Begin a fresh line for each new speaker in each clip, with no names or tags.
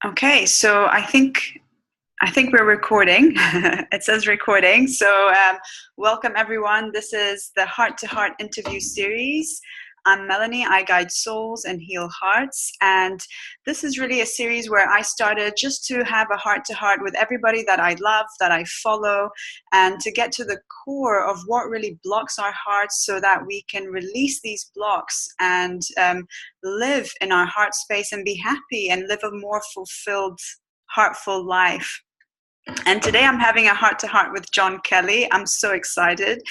Okay, so I think we're recording. It says recording. So welcome everyone. This is the Heart to Heart interview series. I'm Melanie. I guide souls and heal hearts. And this is really a series where I started just to have a heart to heart with everybody that I love, that I follow, and to get to the core of what really blocks our hearts so that we can release these blocks and live in our heart space and be happy and live a more fulfilled, heartful life. And today I'm having a heart-to-heart with John Kelly. I'm so excited.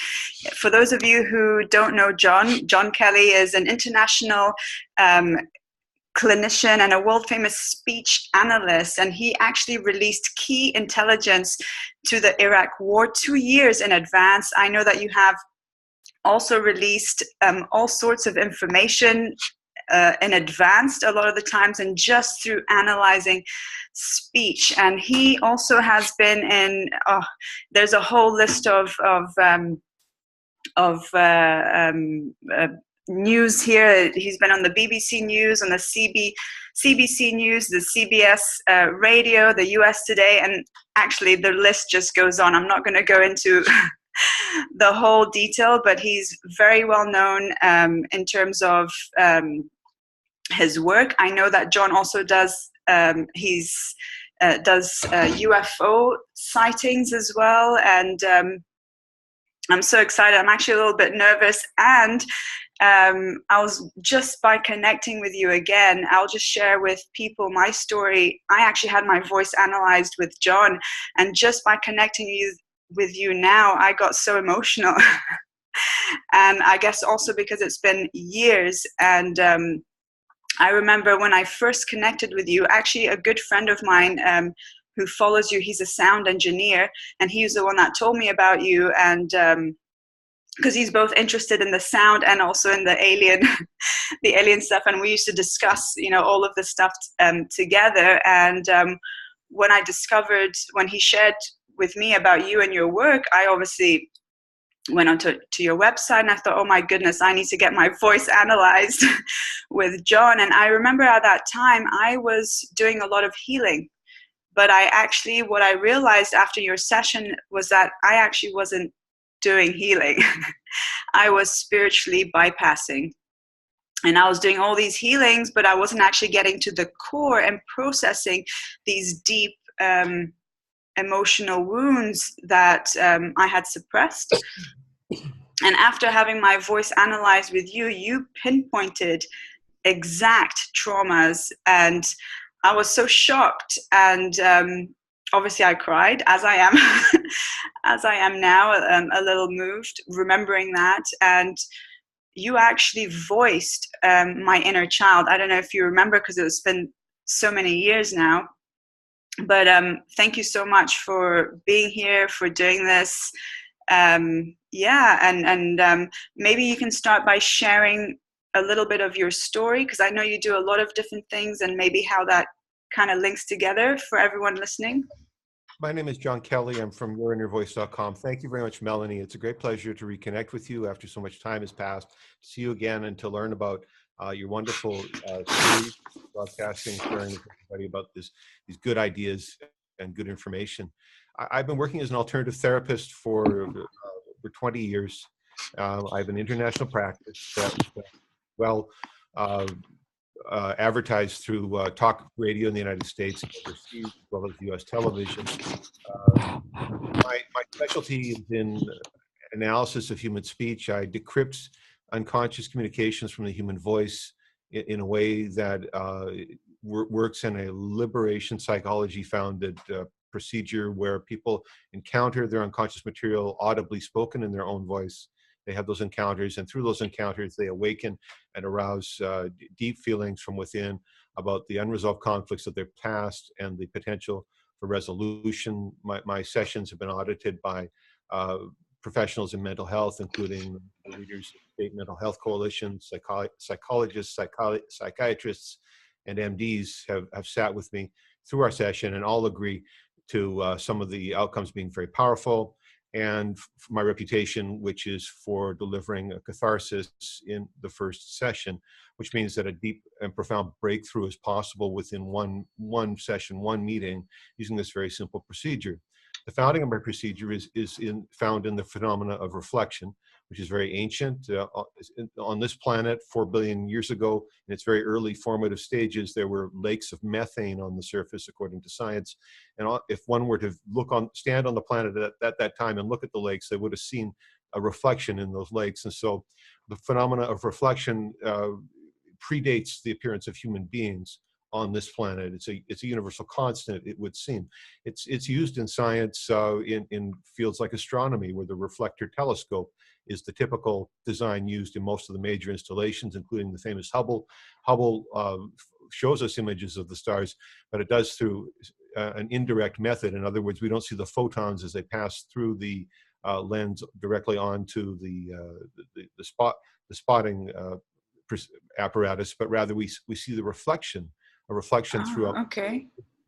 For those of you who don't know John Kelly is an international clinician and a world-famous speech analyst, and he actually released key intelligence to the Iraq war 2 years in advance. I know that you have also released all sorts of information in advance a lot of the times, and just through analyzing speech. And he also has been in there's a whole list of news here. He's been on the BBC News, on the CBC News, the CBS Radio, the US Today, and actually the list just goes on. I'm not going to go into the whole detail, but he's very well known in terms of his work. I know that John also does UFO sightings as well, and I'm so excited. I'm actually a little bit nervous, and I was just by connecting with you again, I'll just share with people my story. I actually had my voice analyzed with John, and just by connecting with you now, I got so emotional. And I guess also because it's been years, and I remember when I first connected with you, actually a good friend of mine who follows you, he's a sound engineer, and he was the one that told me about you, and because he's both interested in the sound and also in the alien stuff, and we used to discuss, all of this stuff together. And when he shared with me about you and your work, I obviously went on to your website, and I thought, oh my goodness, I need to get my voice analyzed with John. And I remember at that time I was doing a lot of healing, but what I realized after your session was that I actually wasn't doing healing. I was spiritually bypassing, and I was doing all these healings, but I wasn't actually getting to the core and processing these deep emotional wounds that I had suppressed. And after having my voice analyzed with you, you pinpointed exact traumas, and I was so shocked. And obviously I cried, as I am as I am now, a little moved remembering that. And you actually voiced my inner child. I don't know if you remember, because it's been so many years now. But thank you so much for being here, for doing this. Maybe you can start by sharing a little bit of your story, because I know you do a lot of different things, and maybe how that kind of links together for everyone listening.
My name is John Kelly. I'm from yourinnervoice.com. Thank you very much, Melanie. It's a great pleasure to reconnect with you after so much time has passed, to see you again, and to learn about your wonderful series, broadcasting, sharing with everybody about these good ideas and good information. I've been working as an alternative therapist for 20 years. I have an international practice that's advertised through talk radio in the United States and overseas, as well as U.S. television. My specialty is in analysis of human speech. I decrypt unconscious communications from the human voice in a way that works in a liberation psychology founded procedure, where people encounter their unconscious material audibly spoken in their own voice. They have those encounters, and through those encounters, they awaken and arouse deep feelings from within about the unresolved conflicts of their past and the potential for resolution. My sessions have been audited by professionals in mental health, including the leaders of state mental health coalitions, psychologists, psychiatrists, and MDs have sat with me through our session, and all agree to some of the outcomes being very powerful. and my reputation, which is for delivering a catharsis in the first session, which means that a deep and profound breakthrough is possible within one session, one meeting, using this very simple procedure. The founding of my procedure is found in the phenomena of reflection, which is very ancient. On this planet, 4 billion years ago, in its very early formative stages, there were lakes of methane on the surface, according to science. And if one were to stand on the planet at that time and look at the lakes, they would have seen a reflection in those lakes. And so the phenomena of reflection predates the appearance of human beings on this planet. It's a universal constant, it would seem. It's used in science in fields like astronomy, where the reflector telescope is the typical design used in most of the major installations, including the famous Hubble. Hubble shows us images of the stars, but it does through an indirect method. In other words, we don't see the photons as they pass through the lens directly onto the spotting apparatus, but rather we see the reflection, a reflection throughout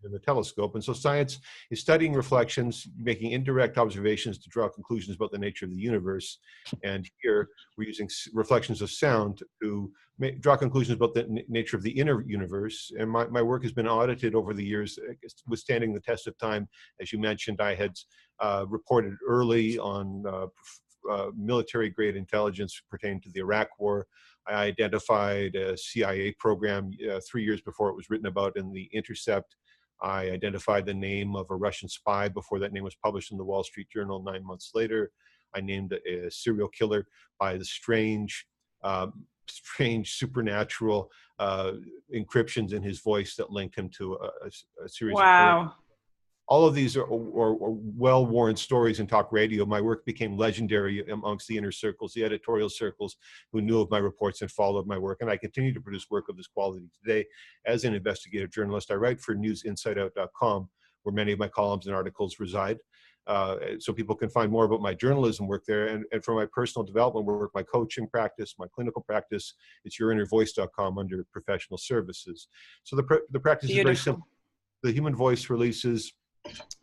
in the telescope. And so science is studying reflections, making indirect observations to draw conclusions about the nature of the universe. And here we're using reflections of sound to draw conclusions about the nature of the inner universe. And my work has been audited over the years, withstanding the test of time. As you mentioned, I had reported early on military grade intelligence pertaining to the Iraq War. I identified a CIA program 3 years before it was written about in The Intercept. I identified the name of a Russian spy before that name was published in the Wall Street Journal 9 months later. I named a serial killer by the strange supernatural encryptions in his voice that linked him to a series of all of these are well-worn stories in talk radio. My work became legendary amongst the inner circles, the editorial circles, who knew of my reports and followed my work. And I continue to produce work of this quality today as an investigative journalist. I write for newsinsideout.com, where many of my columns and articles reside. So people can find more about my journalism work there. And for my personal development work, my coaching practice, my clinical practice, it's yourinnervoice.com under professional services. So the practice is very simple. The human voice releases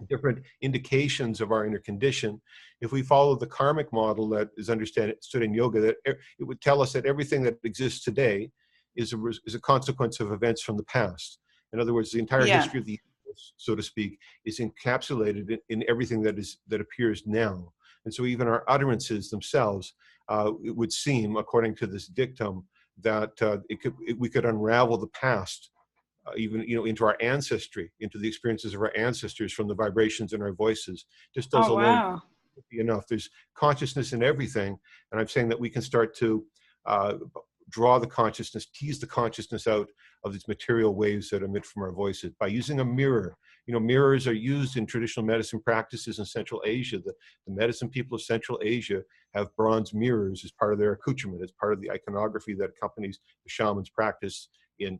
different indications of our inner condition. If we follow the karmic model that is understood in yoga, that it would tell us that everything that exists today is a consequence of events from the past. In other words, the entire history of the universe, so to speak, is encapsulated in everything that appears now. And so even our utterances themselves, it would seem, according to this dictum, that we could unravel the past even into our ancestry, into the experiences of our ancestors from the vibrations in our voices. Just does alone be enough. There's consciousness in everything, and I'm saying that we can start to draw the consciousness, tease the consciousness out of these material waves that emit from our voices by using a mirror. Mirrors are used in traditional medicine practices in Central Asia. The medicine people of Central Asia have bronze mirrors as part of their accoutrement, as part of the iconography that accompanies the shaman's practice in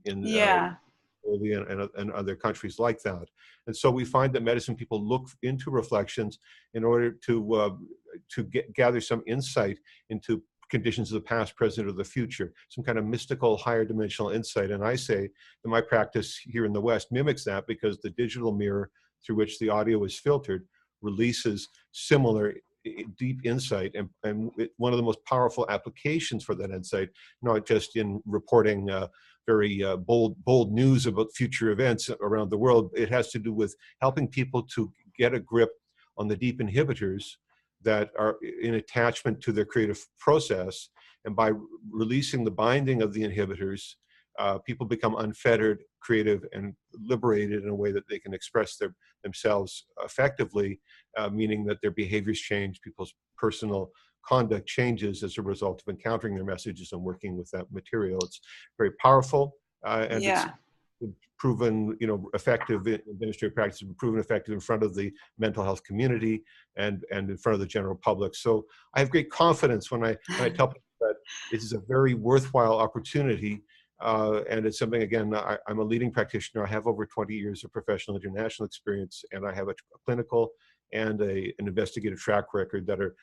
and other countries like that. And so we find that medicine people look into reflections in order to gather some insight into conditions of the past, present, or the future, some kind of mystical, higher dimensional insight. And I say that my practice here in the West mimics that, because the digital mirror through which the audio is filtered releases similar deep insight, and one of the most powerful applications for that insight, not just in reporting very bold news about future events around the world. It has to do with helping people to get a grip on the deep inhibitors that are in attachment to their creative process. And by releasing the binding of the inhibitors, people become unfettered, creative, and liberated in a way that they can express themselves effectively, meaning that their behaviors change, people's personal conduct changes as a result of encountering their messages and working with that material. It's very powerful, and it's proven, effective in administrative practice, proven effective in front of the mental health community and in front of the general public. So I have great confidence when I tell people that this is a very worthwhile opportunity. And it's something, again, I'm a leading practitioner. I have over 20 years of professional international experience, and I have a clinical and an investigative track record that are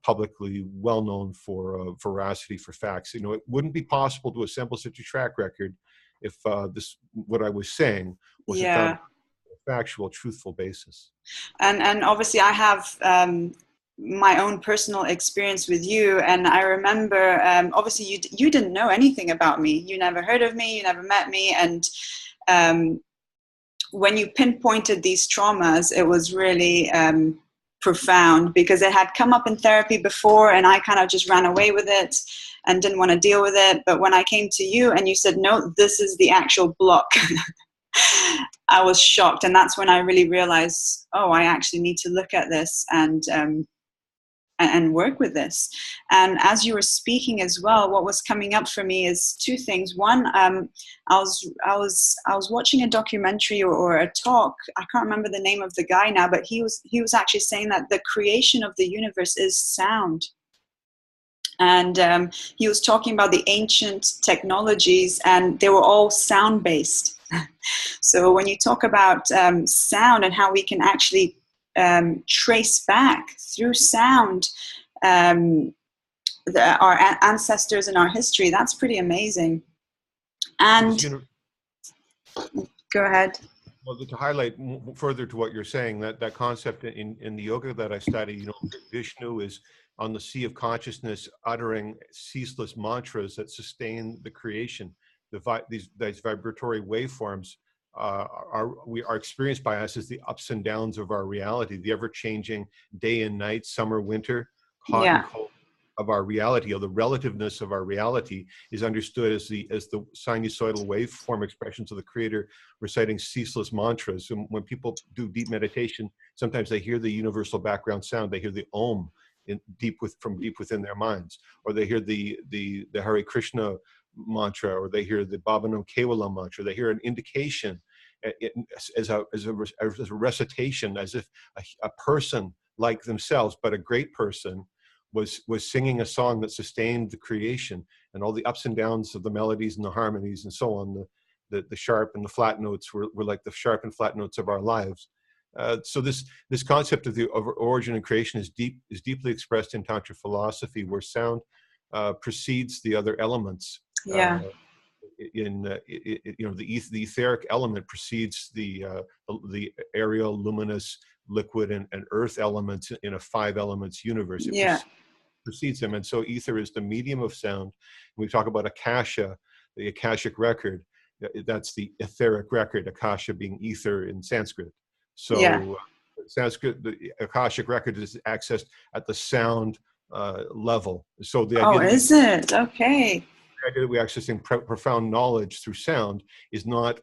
publicly well known for veracity, for facts. It wouldn't be possible to assemble such a track record if what I was saying wasn't found on a factual, truthful basis.
And obviously I have my own personal experience with you. And I remember, obviously you didn't know anything about me. You never heard of me, you never met me. And when you pinpointed these traumas, it was really profound, because it had come up in therapy before and I kind of just ran away with it and didn't want to deal with it. But when I came to you and you said, no, this is the actual block, I was shocked. And that's when I really realized, oh, I actually need to look at this and work with this. And as you were speaking as well, what was coming up for me is two things. One, I was watching a documentary or a talk. I can't remember the name of the guy now, but he was actually saying that the creation of the universe is sound. And he was talking about the ancient technologies, and they were all sound based. So when you talk about sound and how we can actually trace back through sound our ancestors and our history, that's pretty amazing. And go ahead.
Well, to highlight further to what you're saying, that concept in the yoga that I study, you know, Vishnu is on the sea of consciousness, uttering ceaseless mantras that sustain the creation. These vibratory waveforms are experienced by us as the ups and downs of our reality, the ever-changing day and night, summer, winter, hot and cold of our reality, or the relativeness of our reality, is understood as the sinusoidal waveform expressions of the Creator reciting ceaseless mantras. And when people do deep meditation, sometimes they hear the universal background sound. They hear the Om from deep within their minds, or they hear the Hare Krishna mantra, or they hear the Bhavanam Kevalam mantra. They hear an indication as a recitation, as if a person like themselves, but a great person, was singing a song that sustained the creation, and all the ups and downs of the melodies and the harmonies and so on. The sharp and the flat notes were like the sharp and flat notes of our lives. So this concept of the origin and creation is deeply expressed in Tantra philosophy, where sound precedes the other elements.
Yeah.
You know, the etheric element precedes the aerial, luminous, liquid, and earth elements in a 5 elements universe. It precedes them, and so ether is the medium of sound. When we talk about akasha, the akashic record, that's the etheric record, akasha being ether in Sanskrit. So Sanskrit, the akashic record is accessed at the sound level. So the idea
is it? Okay.
The idea that we're accessing profound knowledge through sound is not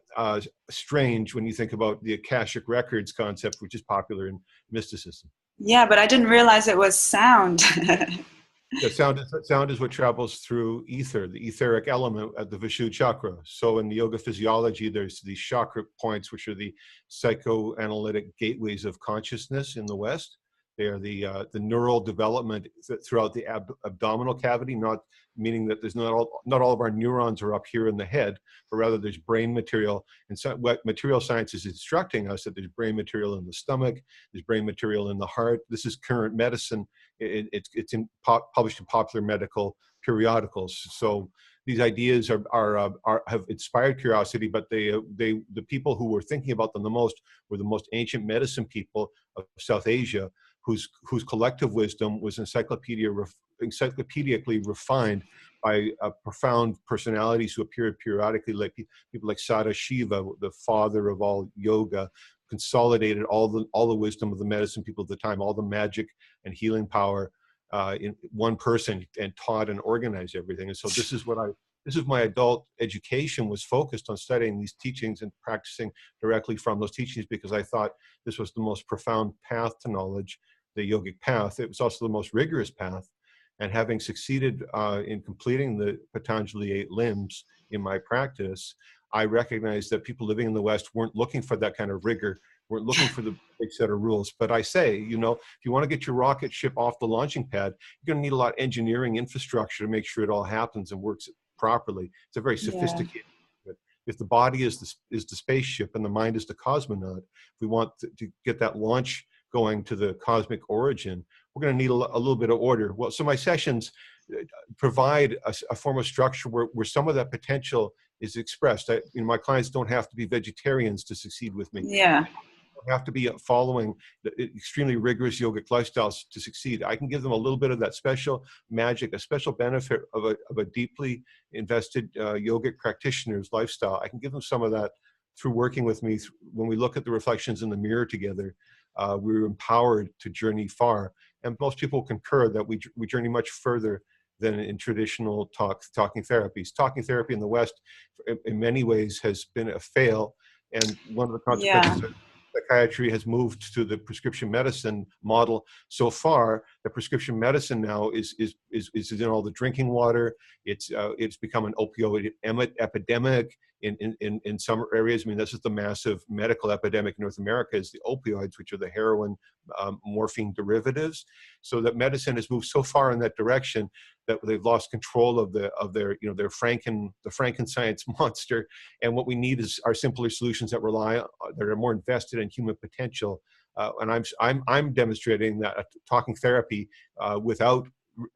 strange when you think about the akashic records concept, which is popular in mysticism.
Yeah, but I didn't realize it was sound.
The sound is what travels through ether, the etheric element at the Vishuddha chakra. So in the yoga physiology, there's these chakra points, which are the psychoanalytic gateways of consciousness in the West. They are the neural development throughout the abdominal cavity, not meaning that there's not all of our neurons are up here in the head, but rather there's brain material. And so what material science is instructing us, that there's brain material in the stomach, there's brain material in the heart. This is current medicine. It's published in popular medical periodicals. So these ideas have inspired curiosity, but the people who were thinking about them the most were the most ancient medicine people of South Asia, whose collective wisdom was encyclopedically refined by profound personalities who appeared periodically, like people like Sadashiva, the father of all yoga, consolidated all the wisdom of the medicine people at the time, all the magic and healing power in one person, and taught and organized everything. And so this is my adult education was focused on studying these teachings and practicing directly from those teachings, because I thought this was the most profound path to knowledge, the yogic path. It was also the most rigorous path. And having succeeded in completing the Patanjali 8 limbs in my practice, I recognized that people living in the West weren't looking for that kind of rigor, weren't looking for the big set of rules. But I say, you know, if you want to get your rocket ship off the launching pad, you're going to need a lot of engineering infrastructure to make sure it all happens and works properly. It's a very sophisticated. But if the body is the spaceship and the mind is the cosmonaut, if we want to get that launch going to the cosmic origin, we're going to need a little bit of order. Well, so my sessions provide a form of structure where some of that potential is expressed. My clients don't have to be vegetarians to succeed with me.
Yeah.
have to be following extremely rigorous yogic lifestyles to succeed. I can give them a little bit of that special magic, a special benefit of a deeply invested yogic practitioner's lifestyle. I can give them some of that through working with me. When we look at the reflections in the mirror together, we're empowered to journey far. And most people concur that we journey much further than in traditional talking therapies. Talking therapy in the West, in many ways, has been a fail. And one of the consequences
Yeah.
of psychiatry has moved to the prescription medicine model so far. The prescription medicine now is in all the drinking water. It's become an opioid epidemic in some areas. I mean, this is the massive medical epidemic in North America, is the opioids, which are the heroin, morphine derivatives. So that medicine has moved so far in that direction that they've lost control of their the Frankenstein's monster. And what we need are simpler solutions that that are more invested in human potential. And I'm demonstrating that talking therapy without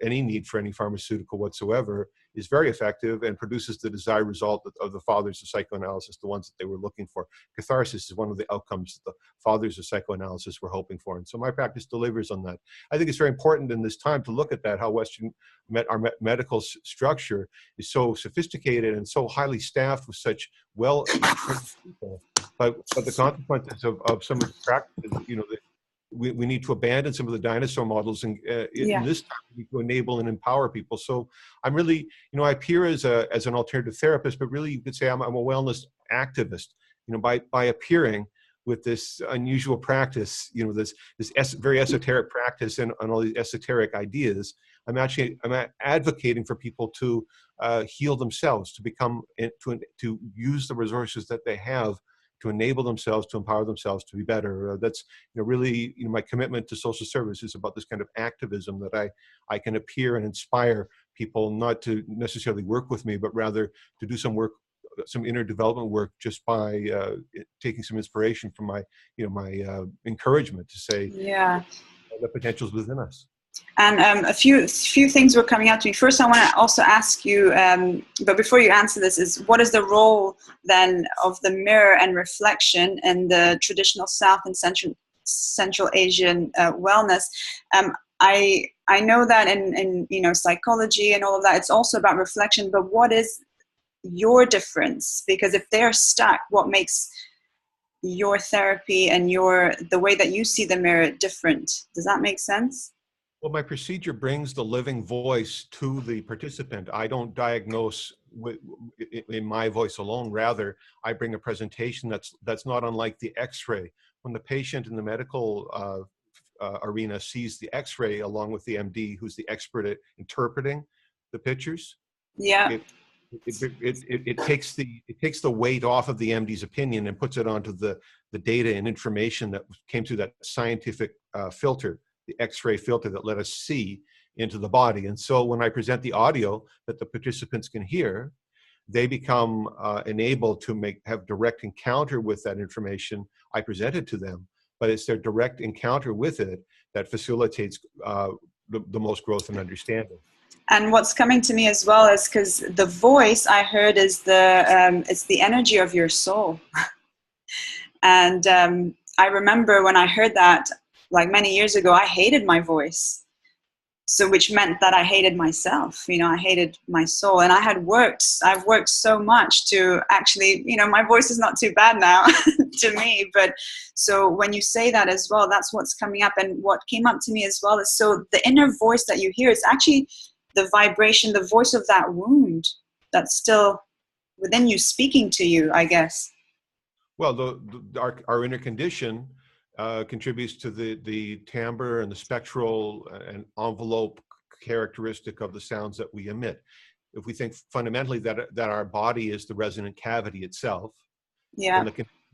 any need for any pharmaceutical whatsoever is very effective and produces the desired result of the fathers of psychoanalysis, the ones that they were looking for. Catharsis is one of the outcomes that the fathers of psychoanalysis were hoping for. And so my practice delivers on that. I think it's very important in this time to look at that, how Western medical structure is so sophisticated and so highly staffed with such well-trained people. But the consequences of some of the practices, we need to abandon some of the dinosaur models, and in this time we need to enable and empower people. So I'm really, I appear as an alternative therapist, but really you could say I'm a wellness activist. By appearing with this unusual practice, this very esoteric practice and all these esoteric ideas, I'm advocating for people to heal themselves, to become to use the resources that they have to enable themselves, to empower themselves to be better. That's really my commitment to social service is about this kind of activism, that I can appear and inspire people not to necessarily work with me, but rather to do some work, some inner development work, just by taking some inspiration from my encouragement to say the potentials within us.
And a few things were coming out to me. First, I want to also ask you, but before you answer this, is what is the role then of the mirror and reflection in the traditional South and Central Asian wellness? I know that in psychology and all of that, it's also about reflection. But what is your difference? Because if they're stuck, what makes your therapy and the way that you see the mirror different? Does that make sense?
Well, my procedure brings the living voice to the participant. I don't diagnose in my voice alone. Rather, I bring a presentation that's not unlike the X-ray. When the patient in the medical arena sees the X-ray along with the MD, who's the expert at interpreting the pictures, it takes the weight off of the MD's opinion and puts it onto the data and information that came through that scientific filter, the X-ray filter that let us see into the body. And so when I present the audio that the participants can hear, they become enabled to have direct encounter with that information I presented to them. But it's their direct encounter with it that facilitates the most growth and understanding.
And what's coming to me as well is because the voice I heard is it's the energy of your soul. And I remember when I heard that, like many years ago, I hated my voice. So which meant that I hated myself, I hated my soul. And I've worked so much to actually, my voice is not too bad now to me. But so when you say that as well, that's what's coming up. And what came up to me as well is, so the inner voice that you hear is actually the vibration, the voice of that wound that's still within you speaking to you, I guess.
Well, our inner condition contributes to the timbre and the spectral and envelope characteristic of the sounds that we emit. If we think fundamentally that our body is the resonant cavity itself, and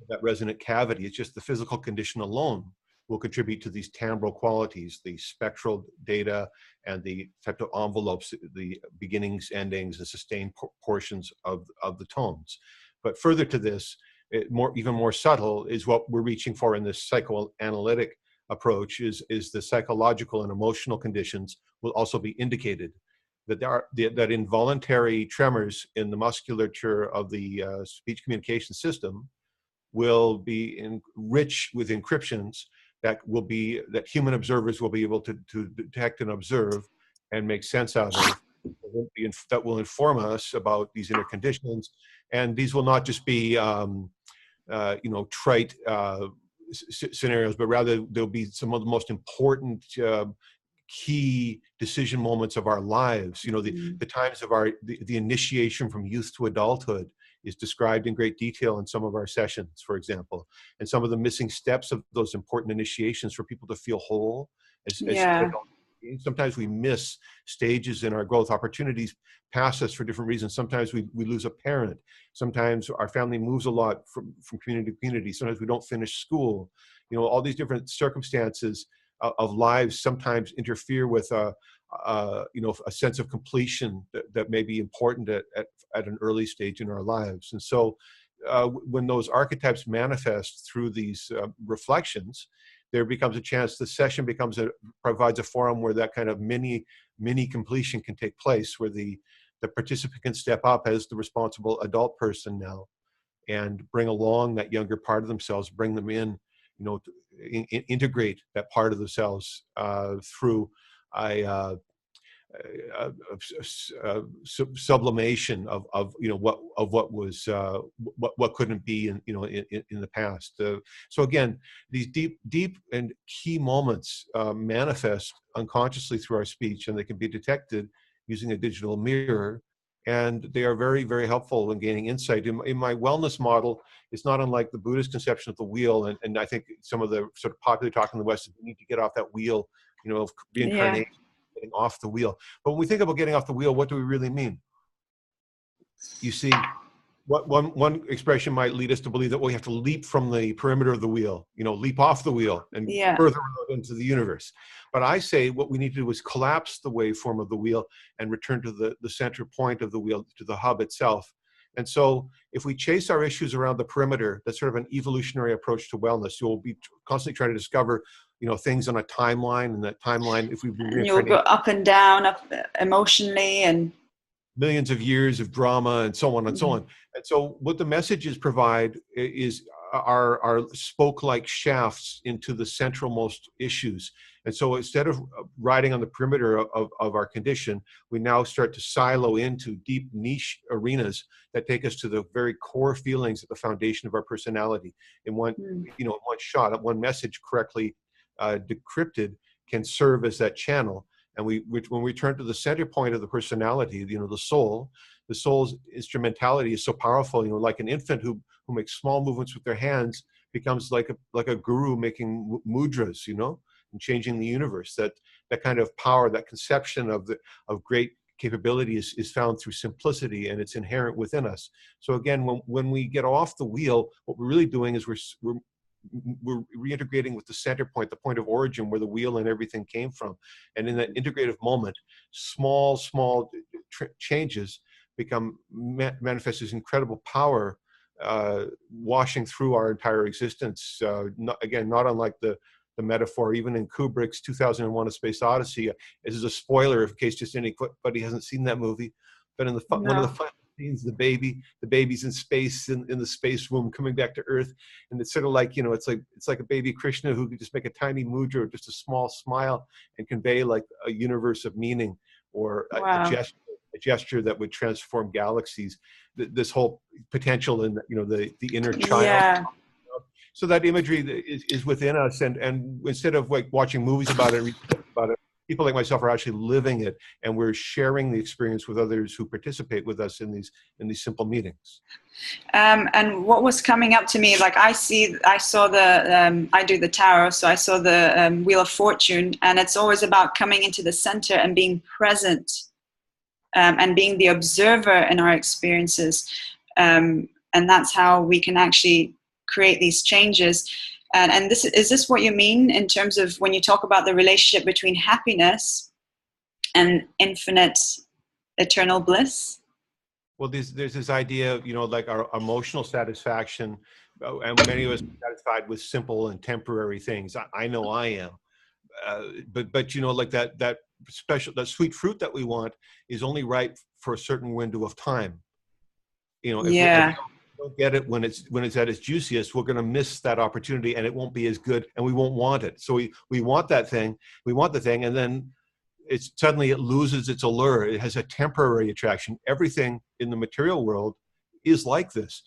that resonant cavity, it's just the physical condition alone will contribute to these timbral qualities, the spectral data and the type of envelopes, the beginnings, endings, and sustained portions of the tones. But further to this, even more subtle is what we're reaching for in this psychoanalytic approach is the psychological and emotional conditions will also be indicated. That involuntary tremors in the musculature of the speech communication system will be rich with encryptions that human observers will be able to detect and observe and make sense out of, that will inform us about these inner conditions. And these will not just be trite scenarios, but rather there'll be some of the most important key decision moments of our lives. The times of the initiation from youth to adulthood is described in great detail in some of our sessions, for example, and some of the missing steps of those important initiations for people to feel whole as adults. Sometimes we miss stages in our growth. Opportunities pass us for different reasons. Sometimes we lose a parent. Sometimes our family moves a lot from community to community. Sometimes we don't finish school. All these different circumstances of lives sometimes interfere with a sense of completion that may be important at an early stage in our lives. And so when those archetypes manifest through these reflections, there becomes a chance the session provides a forum where that kind of mini completion can take place, where the participant can step up as the responsible adult person now and bring along that younger part of themselves, bring them integrate that part of themselves through sublimation of what couldn't be in the past. So again, these deep and key moments manifest unconsciously through our speech, and they can be detected using a digital mirror. And they are very, very helpful in gaining insight. In my wellness model, it's not unlike the Buddhist conception of the wheel. And I think some of the sort of popular talk in the West is we need to get off that wheel, of reincarnation, getting off the wheel. But when we think about getting off the wheel, what do we really mean? You see, what one expression might lead us to believe that we have to leap from the perimeter of the wheel, leap off the wheel and further out into the universe. But I say what we need to do is collapse the waveform of the wheel and return to the center point of the wheel, to the hub itself. And so if we chase our issues around the perimeter, that's sort of an evolutionary approach to wellness. You'll be constantly trying to discover, things on a timeline, and that timeline, if we've been
and you'll go up and down, up emotionally, and
millions of years of drama and so on and so on. And so what the messages provide is our spoke-like shafts into the centralmost issues. And so instead of riding on the perimeter of our condition, we now start to silo into deep niche arenas that take us to the very core feelings at the foundation of our personality. In one shot, one message correctly decrypted can serve as that channel. And when we turn to the center point of the personality, the soul's instrumentality is so powerful. Like an infant who makes small movements with their hands becomes like a guru making mudras, and changing the universe. That kind of power, that conception of great capability is found through simplicity, and it's inherent within us. So again, when we get off the wheel, what we're really doing is we're reintegrating with the center point, the point of origin where the wheel and everything came from. And in that integrative moment, small changes become manifest as incredible power, washing through our entire existence. Not unlike the metaphor, even in Kubrick's 2001: A Space Odyssey. This is a spoiler in case just anybody hasn't seen that movie. But in one of the final scenes, the baby's in space, in the space room, coming back to Earth, and it's sort of like, it's like a baby Krishna who could just make a tiny mudra, or just a small smile, and convey like a universe of meaning, or a gesture that would transform galaxies. This whole potential in the inner child.
Yeah.
So that imagery is within us, and instead of like watching movies about it, people like myself are actually living it, and we're sharing the experience with others who participate with us in these simple meetings.
And what was coming up to me, like I saw the I do the tarot, so I saw the Wheel of Fortune, and it's always about coming into the center and being present, and being the observer in our experiences, and that's how we can actually create these changes. And is this what you mean in terms of when you talk about the relationship between happiness and infinite eternal bliss?
Well, there's this idea of, like our emotional satisfaction, and many of us are satisfied with simple and temporary things. I know I am, but like that sweet fruit that we want is only right for a certain window of time. If we don't get it when it's at its juiciest, we're going to miss that opportunity, and it won't be as good, and we won't want it. So we want that thing, and then it loses its allure. It has a temporary attraction. Everything in the material world is like this.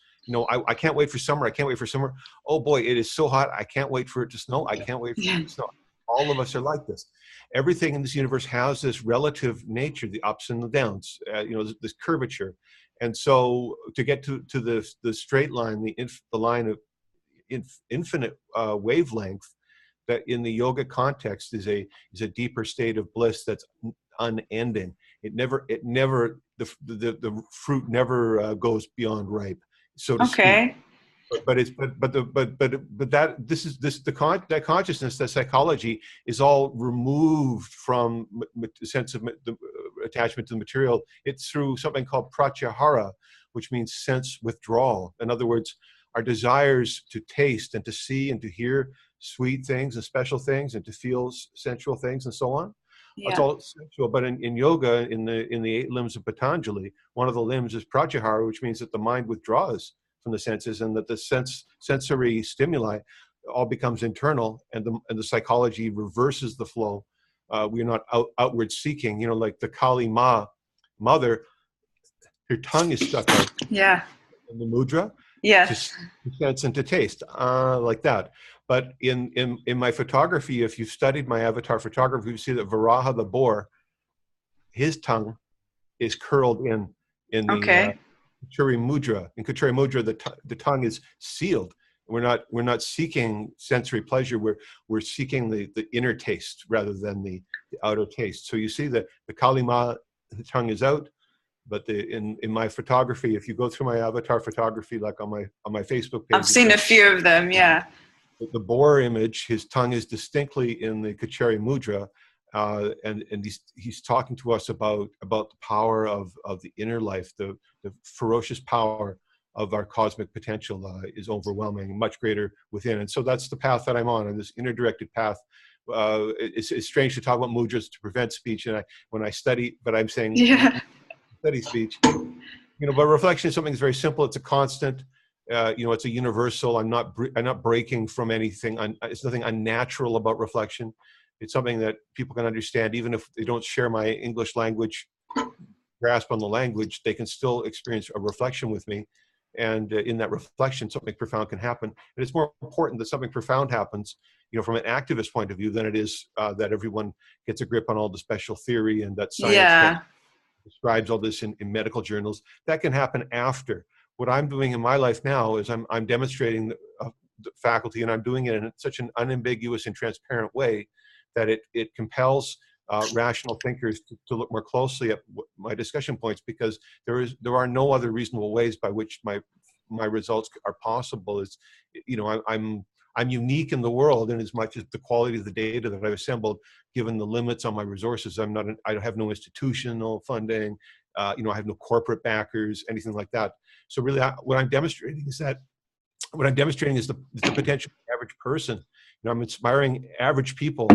I can't wait for summer. I can't wait for summer. Oh boy, it is so hot. I can't wait for it to snow. I can't wait for it to snow. All of us are like this. Everything in this universe has this relative nature, the ups and the downs, this curvature. And so to get to the straight line, the line of infinite wavelength, that in the yoga context is a deeper state of bliss that's unending. The fruit never goes beyond ripe, so to speak. That consciousness, that psychology is all removed from the sense of the attachment to the material. It's through something called Pratyahara, which means sense withdrawal. In other words, our desires to taste and to see and to hear sweet things and special things and to feel sensual things and so on. Yeah. It's all sensual. But in yoga, in the 8 limbs of Patanjali, one of the limbs is Pratyahara, which means that the mind withdraws from the senses, and that the sensory stimuli all becomes internal, and the psychology reverses the flow. We are not outward seeking, like the Kali Ma mother, her tongue is stuck out.
Yeah.
In the mudra.
Yes.
To sense and to taste, like that. But in my photography, if you've studied my avatar photography, you see that Varaha the boar, his tongue is curled in the Kachari mudra. In Kachari mudra, the tongue is sealed. We're not seeking sensory pleasure. We're seeking the inner taste rather than the outer taste. So you see that the Kali Ma, the tongue is out. But in my photography, if you go through my avatar photography, like on my Facebook page,
I've seen a few of them. Yeah.
The boar image, his tongue is distinctly in the Kachari mudra, and he's talking to us about the power of the inner life, the ferocious power of our cosmic potential is overwhelming, much greater within. And so that's the path that I'm on this inner directed path. It's strange to talk about mudras to prevent speech, and when I study, but I'm saying.
Yeah.
Study speech, but reflection is something that's very simple. It's a constant, it's a universal. I'm not breaking from anything. It's nothing unnatural about reflection. It's something that people can understand, even if they don't share my English language grasp on the language. They can still experience a reflection with me, and in that reflection, something profound can happen. And it's more important that something profound happens, from an activist point of view, than it is that everyone gets a grip on all the special theory and that science describes all this in medical journals. That can happen after. What I'm doing in my life now is I'm demonstrating the faculty, and I'm doing it in such an unambiguous and transparent way that it compels rational thinkers to look more closely at my discussion points, because there are no other reasonable ways by which my results are possible. It's, I'm unique in the world, in as much as the quality of the data that I've assembled, given the limits on my resources. I have no institutional funding. I have no corporate backers, anything like that. So really, what I'm demonstrating is the potential of the average person. I'm inspiring average people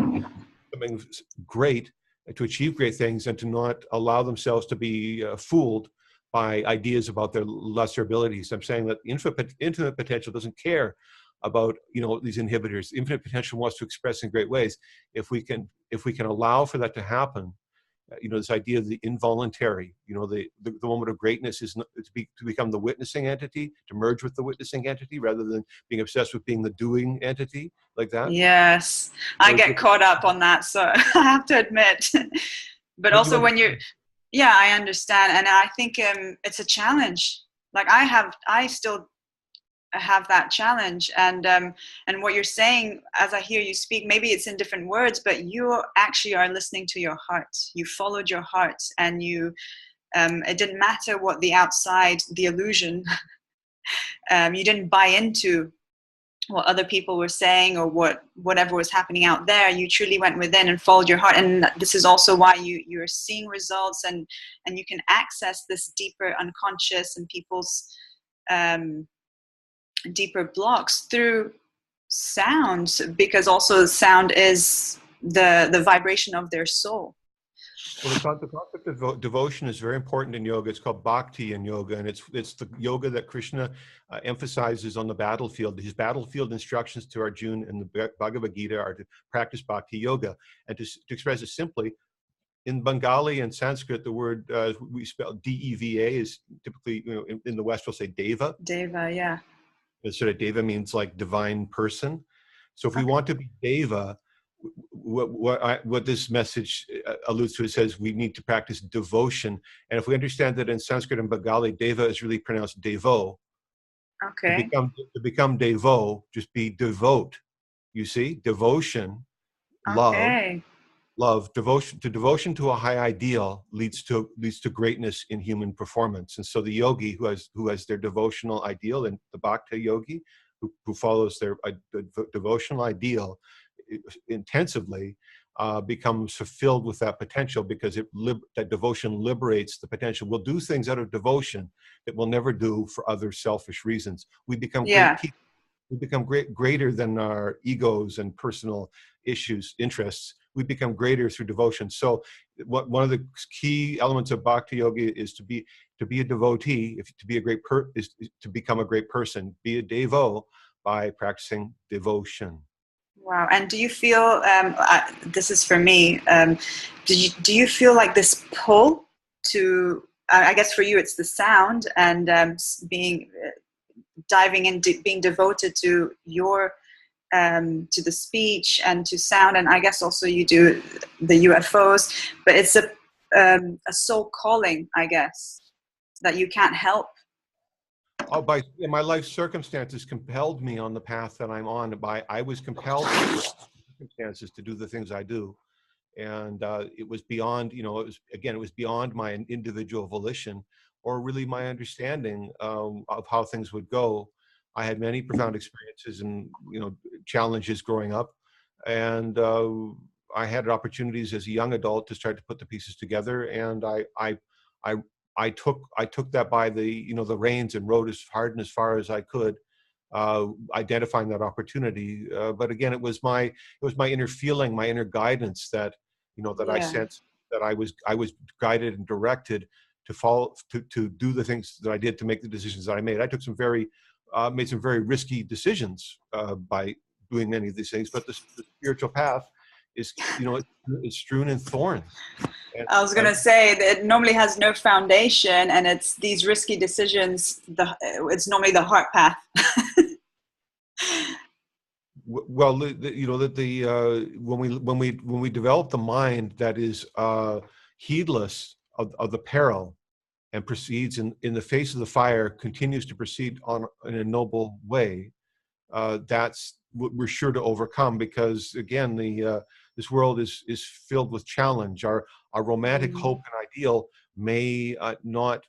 something great, to achieve great things, and to not allow themselves to be fooled by ideas about their lesser abilities. I'm saying that infinite potential doesn't care about these inhibitors. Infinite potential wants to express in great ways. If we can allow for that to happen, this idea of the involuntary, the moment of greatness is to become the witnessing entity, to merge with the witnessing entity, rather than being obsessed with being the doing entity, like that.
Yes, I get caught up on that, so I have to admit. But also I understand, and I think it's a challenge. Like I still have that challenge, and what you're saying, as I hear you speak, maybe it's in different words, but you actually are listening to your heart. You followed your heart, and you it didn't matter what the outside, the illusion, you didn't buy into what other people were saying or whatever was happening out there. You truly went within and followed your heart, and this is also why you're seeing results, and you can access this deeper unconscious and people's deeper blocks through sound, because also sound is the vibration of their soul.
Well, the concept of devotion is very important in yoga. It's called bhakti in yoga, and it's the yoga that Krishna emphasizes on the battlefield. His battlefield instructions to Arjuna in the Bhagavad Gita are to practice bhakti yoga. And to express it simply, in Bengali and Sanskrit, the word we spell D-E-V-A is typically, in the West we'll say deva.
Deva, yeah.
Sort of deva means like divine person. So if we want to be deva, what this message alludes to, it says we need to practice devotion. And if we understand that in Sanskrit and Bengali, deva is really pronounced devo.
Okay.
To become devo, just be devote. You see, devotion,
Okay.
love, devotion to a high ideal leads to greatness in human performance. And so the yogi who has their devotional ideal, and the bhakti yogi who follows their devotional ideal intensively, becomes fulfilled with that potential, because that devotion liberates the potential. We'll do things out of devotion that we'll never do for other selfish reasons. We become great people. We become greater than our egos and personal interests. We become greater through devotion. So one of the key elements of bhakti yoga is to be a devotee. To be a great is to become a great person. Be a devo by practicing devotion.
Wow. And do you feel, this is for me, do you feel like this pull to, I guess for you it's the sound, and diving in, being devoted to your, to the speech and to sound, and I guess also you do the UFOs, but it's a soul calling, I guess, that you can't help.
My life circumstances compelled me on the path that I'm on. I was compelled by circumstances to do the things I do, and it was beyond, it was beyond my individual volition or really my understanding of how things would go. I had many profound experiences and challenges growing up, and I had opportunities as a young adult to start to put the pieces together, and I took that by the the reins and rode as hard and as far as I could, identifying that opportunity. But again, it was my inner feeling, my inner guidance that I sensed that I was guided and directed to follow, to do the things that I did, to make the decisions that I made. I took made some very risky decisions by doing many of these things, but the spiritual path is it's strewn in thorns.
I was going to say that it normally has no foundation, and it's these risky decisions. It's normally the heart path.
Well, when we develop the mind that is heedless of the peril and proceeds in the face of the fire, continues to proceed in a noble way, that's what we're sure to overcome. Because again, this world is filled with challenge. Our romantic hope and ideal may not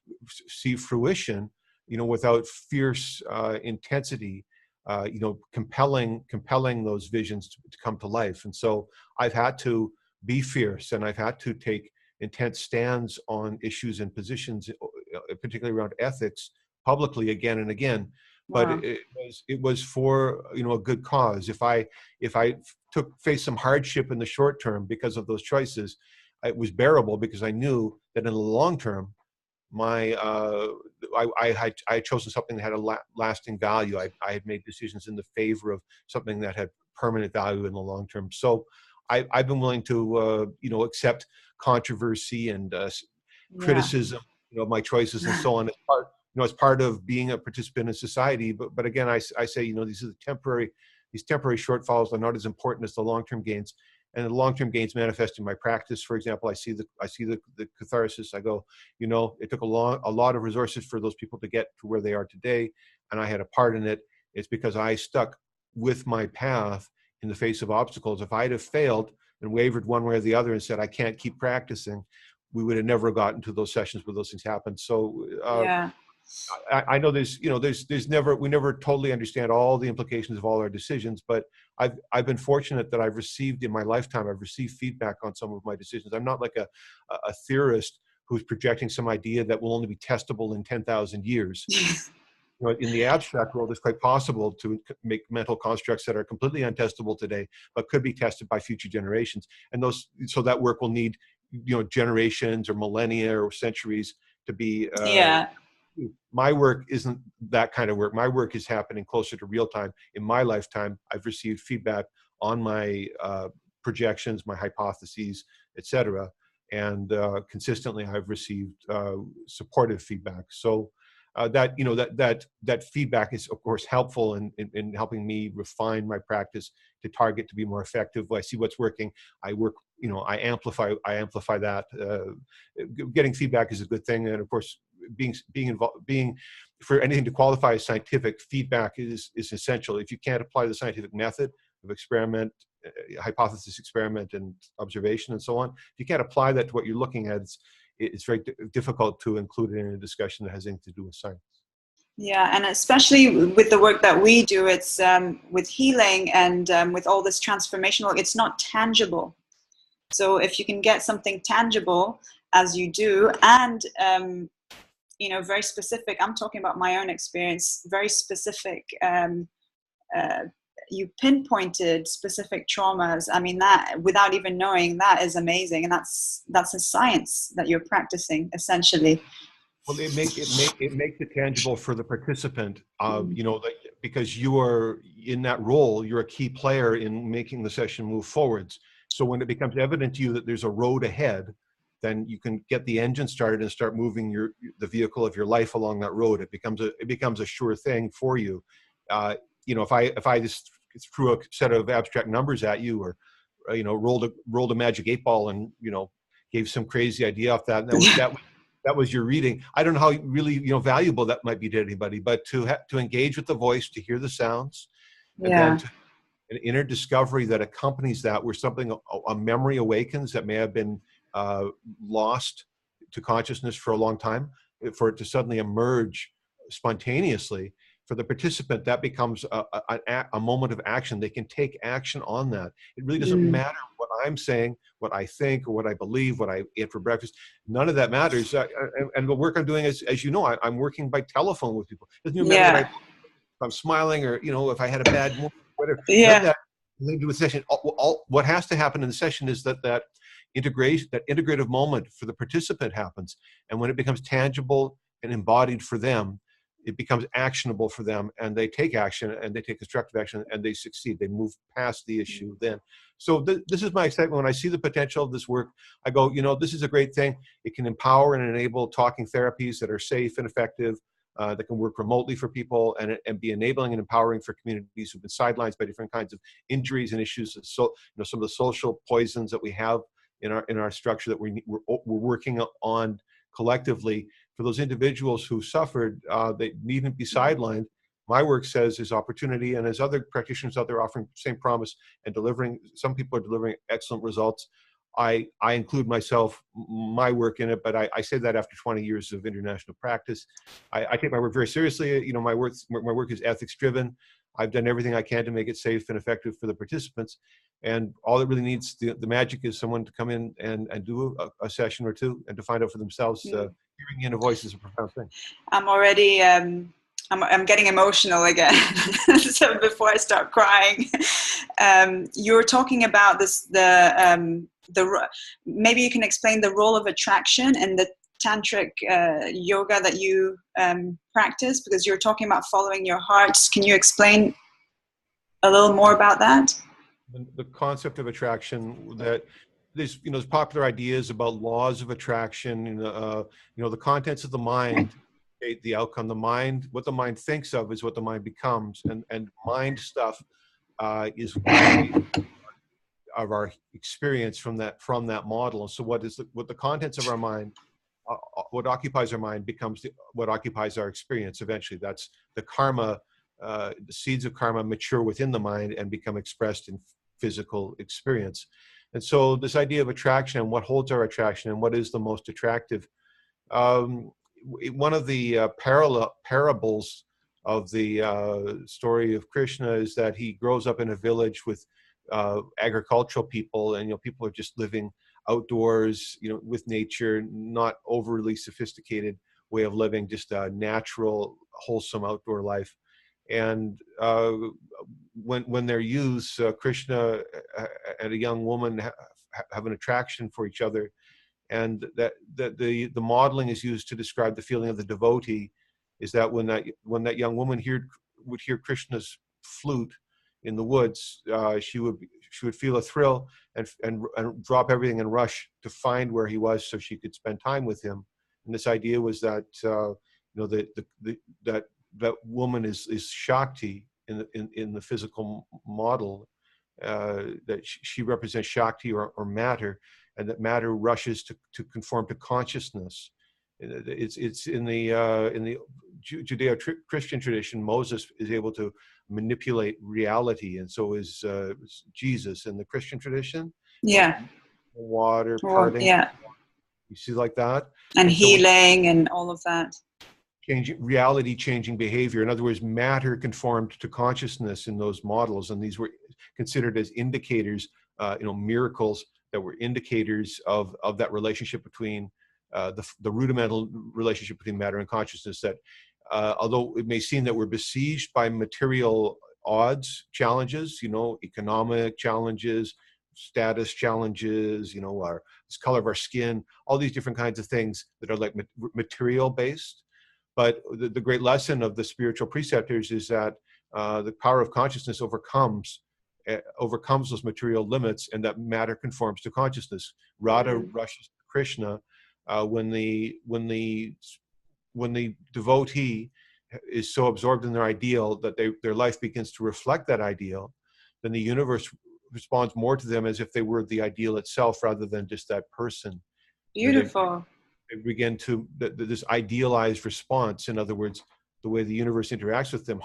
see fruition, without fierce intensity, compelling those visions to come to life. And so I've had to be fierce, and I've had to take intense stands on issues and positions, particularly around ethics, publicly again and again. Wow. But it was for a good cause. If I faced some hardship in the short term because of those choices, it was bearable, because I knew that in the long term, I had chosen something that had a lasting value. I had made decisions in the favor of something that had permanent value in the long term. So I've been willing to accept controversy and criticism of my choices and so on, as part of being a participant in society. But again, I say, these are these temporary shortfalls are not as important as the long-term gains. And the long-term gains manifest in my practice. For example, I see the catharsis. I go, it took a lot of resources for those people to get to where they are today, and I had a part in it. It's because I stuck with my path in the face of obstacles. If I'd have failed and wavered one way or the other and said I can't keep practicing, we would have never gotten to those sessions where those things happened. So I know we never totally understand all the implications of all our decisions, but I've been fortunate that I've received in my lifetime, I've received feedback on some of my decisions. I'm not like a theorist who's projecting some idea that will only be testable in 10,000 years. In the abstract world, it's quite possible to make mental constructs that are completely untestable today, but could be tested by future generations. And so that work will need generations or millennia or centuries to be.
Yeah.
My work isn't that kind of work. My work is happening closer to real time. In my lifetime, I've received feedback on my projections, my hypotheses, etc. And consistently, I've received supportive feedback. So that feedback is, of course, helpful in helping me refine my practice to target to be more effective. I see what's working. I work. I amplify that. Getting feedback is a good thing, and of course, being involved, being for anything to qualify as scientific, feedback is essential. If you can't apply the scientific method of experiment, hypothesis experiment, and observation, and so on, if you can't apply that to what you're looking at, it's very difficult to include it in a discussion that has anything to do with science.
Yeah, and especially with the work that we do, it's with healing and with all this transformational, it's not tangible. So if you can get something tangible, as you do, and very specific, I'm talking about my own experience, very specific, you pinpointed specific traumas. I mean, that without even knowing, that is amazing. And that's a science that you're practicing, essentially.
Well, it makes it tangible for the participant, because you are in that role, you're a key player in making the session move forwards. So when it becomes evident to you that there's a road ahead, then you can get the engine started and start moving the vehicle of your life along that road. It becomes a sure thing for you. If I just threw a set of abstract numbers at you, or rolled a magic 8-ball and gave some crazy idea off that, and that was your reading. I don't know how really valuable that might be to anybody, but to engage with the voice, to hear the sounds, and then an inner discovery that accompanies that, where a memory awakens that may have been lost to consciousness for a long time, for it to suddenly emerge spontaneously. For the participant, that becomes a moment of action. They can take action on that. It really doesn't matter what I'm saying, what I think, or what I believe, what I ate for breakfast. None of that matters. And the work I'm doing is, as you know, I'm working by telephone with people. It doesn't even matter if I'm smiling, or if I had a bad mood, whatever. None of that has to do with the session. What has to happen in the session is that integration, that integrative moment for the participant happens. And when it becomes tangible and embodied for them, it becomes actionable for them, and they take action, and they take constructive action, and they succeed. They move past the issue then. So this is my excitement. When I see the potential of this work, I go, this is a great thing. It can empower and enable talking therapies that are safe and effective, that can work remotely for people, and be enabling and empowering for communities who've been sidelined by different kinds of injuries and issues. So, some of the social poisons that we have in our structure that we're working on collectively. For those individuals who suffered, they needn't be sidelined. My work says there's opportunity, and as other practitioners out there offering the same promise and delivering, some people are delivering excellent results. I include my work in it, but I say that after 20 years of international practice. I take my work very seriously. My work is ethics driven. I've done everything I can to make it safe and effective for the participants. And all it really needs, the magic, is someone to come in and do a session or two, and to find out for themselves. Hearing in a voice is a profound thing.
I'm already, I'm getting emotional again. So before I start crying, you're talking about this, maybe you can explain the role of attraction in the tantric yoga that you practice, because you're talking about following your heart. Can you explain a little more about that?
The concept of attraction, that there's popular ideas about laws of attraction, the contents of the mind, the outcome. What the mind thinks of is what the mind becomes, and mind stuff is of our experience from that model. And so what the contents of our mind, what occupies our mind, becomes what occupies our experience eventually. That's the karma. The seeds of karma mature within the mind and become expressed in physical experience. And so this idea of attraction, and what holds our attraction, and what is the most attractive. One of the parables of the story of Krishna is that he grows up in a village with agricultural people, and people are just living outdoors, with nature, not overly sophisticated way of living, just a natural, wholesome outdoor life. And when they're youths, Krishna and a young woman have an attraction for each other. and that the modeling is used to describe the feeling of the devotee, is that when that young woman would hear Krishna's flute in the woods, she would feel a thrill and drop everything and rush to find where he was so she could spend time with him. And this idea was that that woman is Shakti in the physical model, that she represents Shakti or matter, and that matter rushes to conform to consciousness. It's in the Judeo-Christian tradition, Moses is able to manipulate reality, and so is Jesus in the Christian tradition.
Yeah.
Water
Well,
parting.
yeah.
You see, like that.
And
so
healing and all of that.
Changing behavior. In other words, matter conformed to consciousness in those models, and these were considered as indicators, miracles that were indicators of that relationship between the rudimental relationship between matter and consciousness. That although it may seem that we're besieged by material odds, challenges, economic challenges, status challenges, this color of our skin, all these different kinds of things that are like material based. But the great lesson of the spiritual preceptors is that the power of consciousness overcomes those material limits, and that matter conforms to consciousness. Radha rushes to Krishna when the devotee is so absorbed in their ideal that their life begins to reflect that ideal. Then the universe responds more to them as if they were the ideal itself rather than just that person.
Beautiful.
They begin to this idealized response. In other words, the way the universe interacts with them,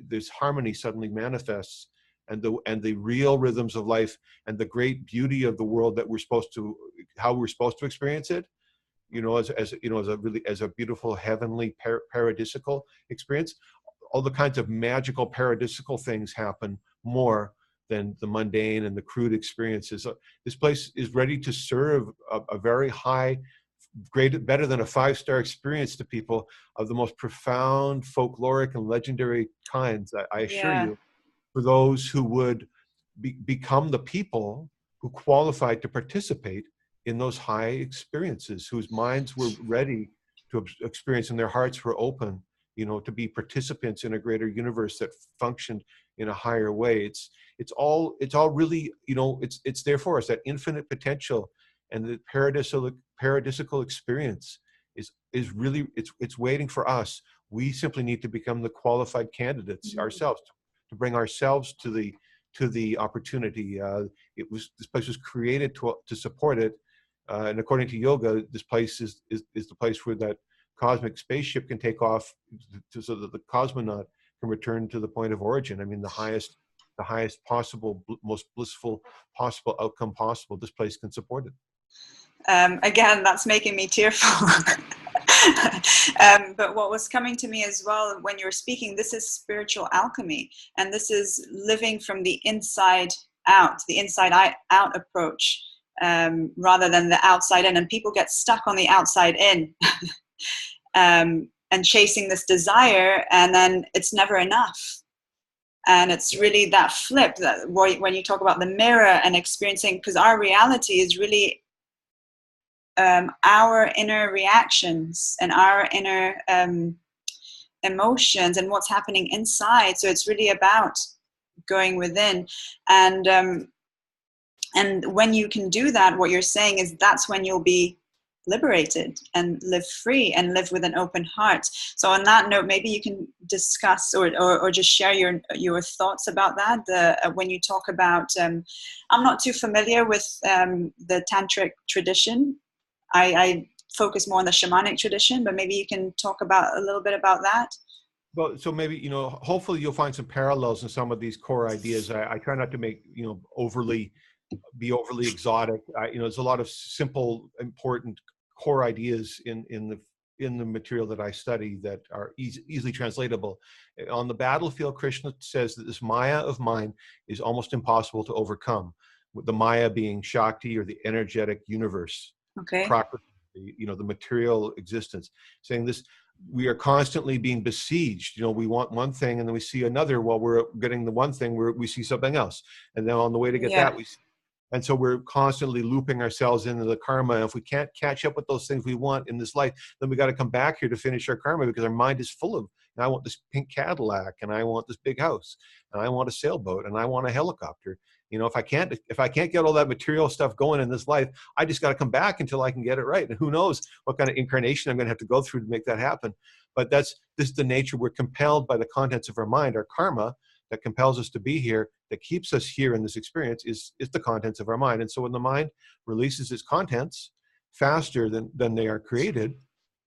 this harmony suddenly manifests, and the real rhythms of life and the great beauty of the world that how we're supposed to experience it, as a beautiful heavenly paradisical experience. All the kinds of magical paradisical things happen more than the mundane and the crude experiences. This place is ready to serve a very high, better than a 5-star experience to people of the most profound, folkloric, and legendary kinds. I assure you, for those who would become the people who qualified to participate in those high experiences, whose minds were ready to experience and their hearts were open, to be participants in a greater universe that functioned in a higher way. It's all really, it's there for us. That infinite potential and the paradisical experience is really, it's waiting for us. We simply need to become the qualified candidates ourselves, to bring ourselves to the opportunity. This place was created to support it, and according to yoga, this place is the place where that cosmic spaceship can take off, so that the cosmonaut can return to the point of origin. I mean, the highest possible, most blissful possible outcome possible. This place can support it.
Again, that's making me tearful. But what was coming to me as well when you were speaking, this is spiritual alchemy, and this is living from the inside out, the inside out approach, rather than the outside in. And people get stuck on the outside in and chasing this desire, and then it's never enough. And it's really that flip, that when you talk about the mirror and experiencing, because our reality is really our inner reactions and our inner emotions and what's happening inside. So it's really about going within, and when you can do that, what you're saying is that's when you'll be liberated and live free and live with an open heart. So on that note, maybe you can discuss or just share your thoughts about that. When you talk about, I'm not too familiar with the tantric tradition. I focus more on the shamanic tradition, but maybe you can talk about a little bit about that.
Well, so maybe, hopefully you'll find some parallels in some of these core ideas. I try not to make, overly exotic. There's a lot of simple, important core ideas in the material that I study that are easily translatable. On the battlefield, Krishna says that this Maya of mine is almost impossible to overcome, with the Maya being Shakti, or the energetic universe.
Okay.
The material existence, saying this, we are constantly being besieged. We want one thing, and then we see another. While we're getting the one thing, we see something else, and then on the way to get that, we see And so we're constantly looping ourselves into the karma. And if we can't catch up with those things we want in this life, then we got to come back here to finish our karma, because our mind is full of, and I want this pink Cadillac, and I want this big house, and I want a sailboat, and I want a helicopter. You know, if I can't get all that material stuff going in this life, I just got to come back until I can get it right. And who knows what kind of incarnation I'm going to have to go through to make that happen. But this is the nature. We're compelled by the contents of our mind. Our karma that compels us to be here, that keeps us here in this experience, is the contents of our mind. And so when the mind releases its contents faster than they are created,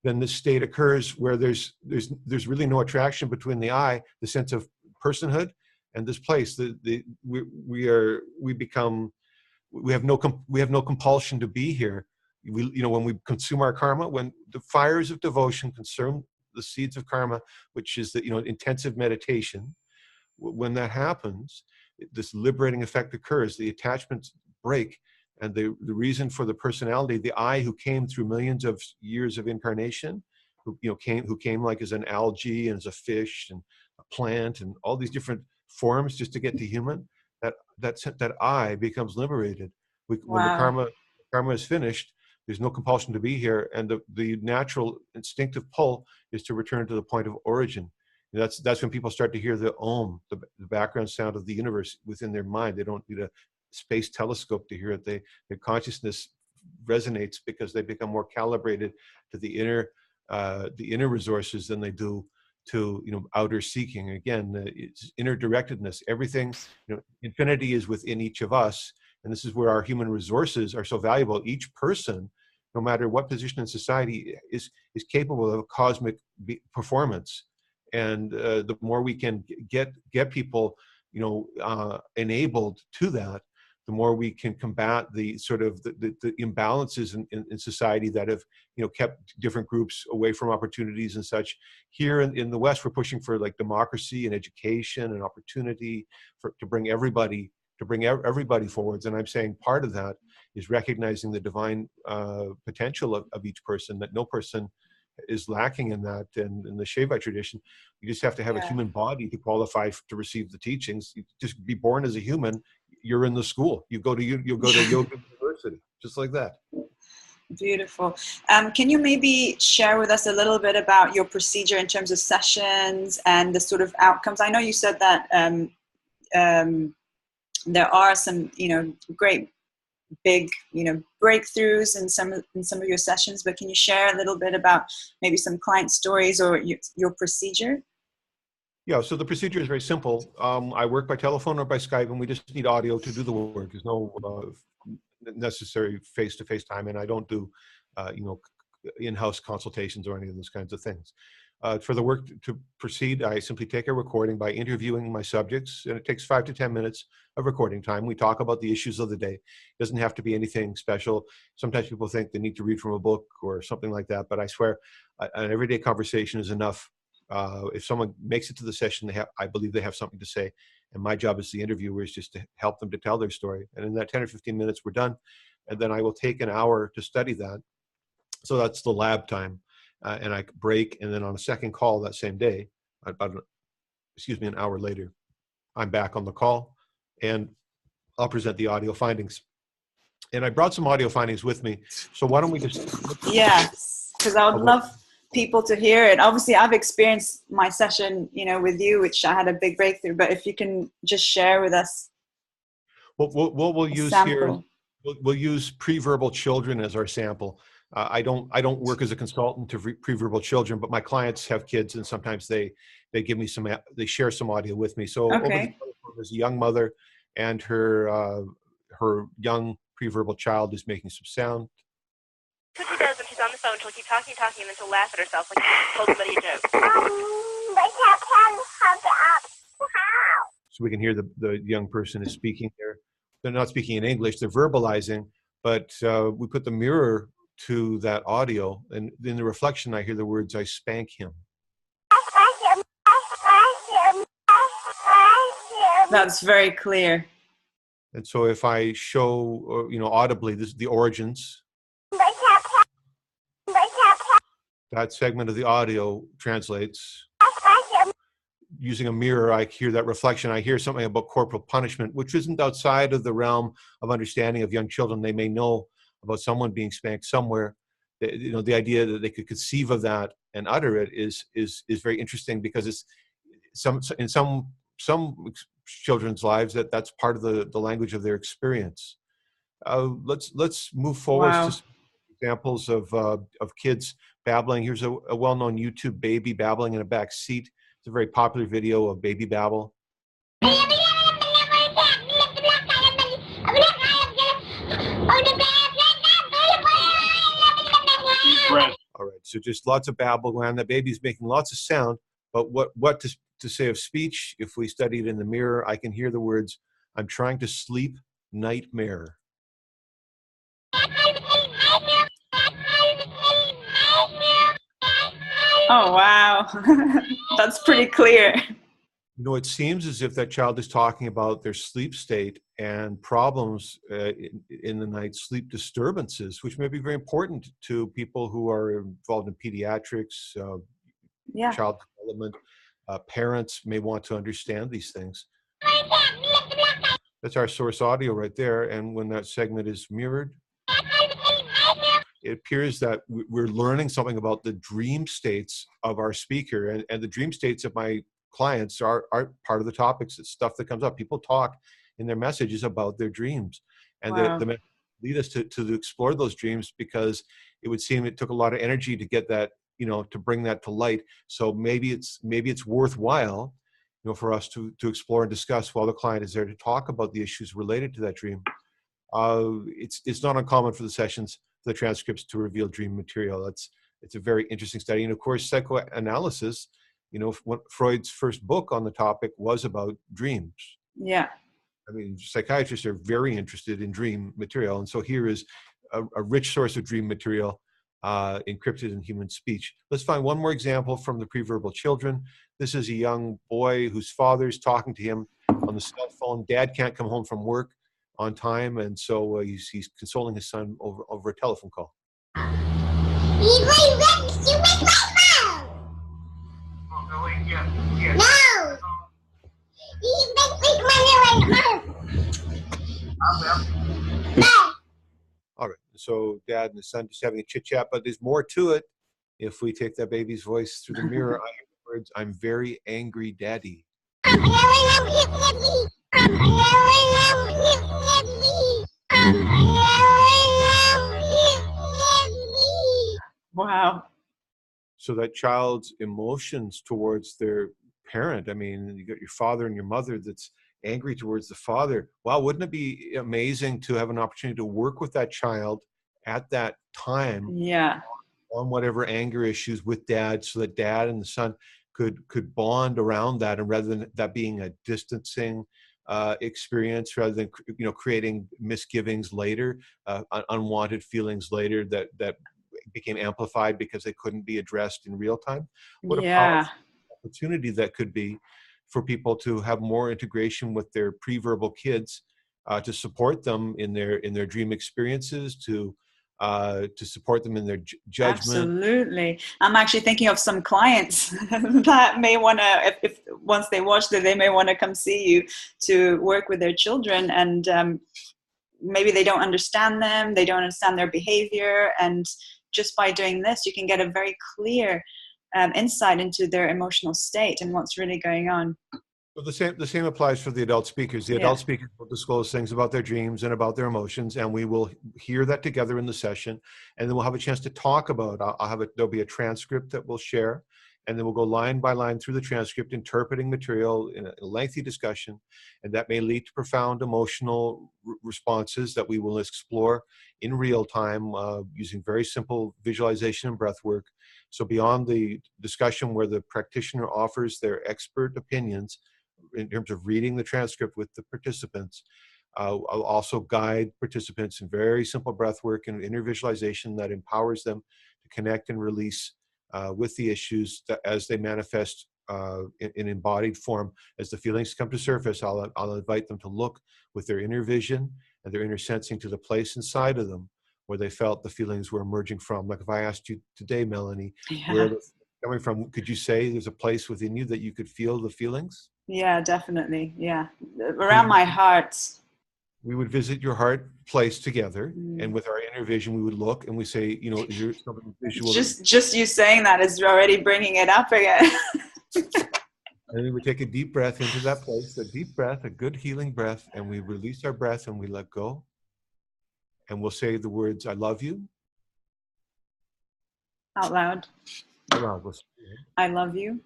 then this state occurs where there's really no attraction between the I, the sense of personhood, and this place. We have no compulsion to be here. When we consume our karma, when the fires of devotion consume the seeds of karma, which is the intensive meditation, when that happens, this liberating effect occurs. The attachments break, and the reason for the personality, the I who came through millions of years of incarnation, who came like as an algae and as a fish and a plant and all these different forms just to get to human, that I becomes liberated. When the karma is finished, there's no compulsion to be here, and the natural instinctive pull is to return to the point of origin. And that's when people start to hear the Om, the background sound of the universe within their mind. They don't need a space telescope to hear it. Their consciousness resonates because they become more calibrated to the inner resources than they do to outer seeking. Again, it's inner directedness. Everything, infinity is within each of us, and this is where our human resources are so valuable. Each person, no matter what position in society, is capable of a cosmic performance. And the more we can get people, enabled to that, the more we can combat the sort of the imbalances in society that have kept different groups away from opportunities and such. Here in the West, we're pushing for like democracy and education and opportunity to bring everybody forwards. And I'm saying part of that is recognizing the divine potential of each person, that no person is lacking in that. And in the Shaivite tradition, you just have to have a human body to qualify to receive the teachings. You just be born as a human. You're in the school. You'll go to yoga university, just like that.
Beautiful. Can you maybe share with us a little bit about your procedure in terms of sessions and the sort of outcomes? I know you said that there are some, great big, breakthroughs in some of your sessions, but can you share a little bit about maybe some client stories or your procedure?
Yeah, so the procedure is very simple. I work by telephone or by Skype, and we just need audio to do the work. There's no necessary face-to-face time, and I don't do, in-house consultations or any of those kinds of things. For the work to proceed, I simply take a recording by interviewing my subjects, and it takes 5 to 10 minutes of recording time. We talk about the issues of the day. It doesn't have to be anything special. Sometimes people think they need to read from a book or something like that, but I swear an everyday conversation is enough. If someone makes it to the session, I believe they have something to say. And my job as the interviewer is just to help them to tell their story. And in that 10 or 15 minutes, we're done. And then I will take an hour to study that. So that's the lab time. And I break. And then on a second call that same day, an hour later, I'm back on the call and I'll present the audio findings. And I brought some audio findings with me. So why don't we just...
Yes, because I would love people to hear it. Obviously, I've experienced my session, with you, which I had a big breakthrough, but if you can just share with us.
What we'll use sample. Here, we'll use pre-verbal children as our sample. I don't work as a consultant to pre-verbal children, but my clients have kids, and sometimes they give me they share some audio with me. So over the telephone, there's a young mother, and her young pre-verbal child is making some sound.
What she does when she's on the phone, she'll keep talking, and then she'll laugh at herself like she told somebody a joke.
So we can hear the young person is speaking there. They're not speaking in English, they're verbalizing, but we put the mirror to that audio, and in the reflection, I hear the words, "I spank him."
That's very clear.
And so if I show, audibly, the origins, that segment of the audio translates. using a mirror, I hear that reflection. I hear something about corporal punishment, which isn't outside of the realm of understanding of young children. They may know about someone being spanked somewhere. You know, the idea that they could conceive of that and utter it is very interesting, because it's in some children's lives that's part of the language of their experience. Let's move forwards
Wow.
to some examples of kids babbling. Here's a well-known YouTube baby babbling in a back seat. It's a very popular video of baby babble. All right, so just lots of babble going on. The baby's making lots of sound, but what to say of speech? If we study it in the mirror, I can hear the words, "I'm trying to sleep, nightmare."
Oh, wow. That's pretty clear.
You know, it seems as if that child is talking about their sleep state and problems in the night, sleep disturbances, which may be very important to people who are involved in pediatrics,
Yeah.
child development. Parents may want to understand these things. That's our source audio right there. And when that segment is mirrored, it appears that we're learning something about the dream states of our speaker, and the dream states of my clients are part of the topics. It's stuff that comes up. People talk in their messages about their dreams, and
Wow.
the lead us to explore those dreams, because it would seem it took a lot of energy to get that, you know, to bring that to light. So maybe it's worthwhile, you know, for us to explore and discuss while the client is there to talk about the issues related to that dream. It's not uncommon for the sessions, for the transcripts to reveal dream material. It's a very interesting study. And of course, psychoanalysis, you know, Freud's first book on the topic was about dreams.
Yeah.
I mean, psychiatrists are very interested in dream material. And so here is a rich source of dream material encrypted in human speech. Let's find one more example from the preverbal children. This is a young boy whose father's talking to him on the cell phone. Dad can't come home from work on time, and so he's consoling his son over a telephone call. All right, so dad and the son just having a chit chat, but there's more to it. If we take that baby's voice through the mirror, I hear the words, "I'm very angry, Daddy."
Wow.
So that child's emotions towards their parent, I mean, you got your father and your mother that's angry towards the father. Wow, wouldn't it be amazing to have an opportunity to work with that child at that time
Yeah.
on whatever anger issues with dad, so that dad and the son could bond around that, and rather than that being a distancing experience, rather than, you know, creating misgivings later, unwanted feelings later that became amplified because they couldn't be addressed in real time. What a
Yeah.
powerful opportunity that could be for people to have more integration with their pre-verbal kids, to support them in their dream experiences, to support them in their judgment.
Absolutely. I'm actually thinking of some clients that may want to, if once they watch it, they may want to come see you to work with their children, and maybe they don't understand them, they don't understand their behavior, and just by doing this, you can get a very clear insight into their emotional state and what's really going on.
Well, the same applies for the adult speakers. The adult speakers will disclose things about their dreams and about their emotions, and we will hear that together in the session, and then we'll have a chance to talk about. There'll be a transcript that we'll share, and then we'll go line by line through the transcript, interpreting material in a lengthy discussion, and that may lead to profound emotional responses that we will explore in real time using very simple visualization and breath work. So beyond the discussion where the practitioner offers their expert opinions, in terms of reading the transcript with the participants, I'll also guide participants in very simple breath work and inner visualization that empowers them to connect and release with the issues that, as they manifest in embodied form. As the feelings come to surface, I'll invite them to look with their inner vision and their inner sensing to the place inside of them where they felt the feelings were emerging from. Like if I asked you today, Melanie, where coming from, could you say there's a place within you that you could feel the feelings?
Yeah, definitely. Yeah. Around my heart.
We would visit your heart place together,
Mm.
and with our inner vision, we would look and we say, you know, is there something visual?
Just you saying that is already bringing it up again.
And then we take a deep breath into that place, a deep breath, a good healing breath, and we release our breath and we let go. And we'll say the words, I love you.
Out loud.
Out loud. We'll say,
I love you.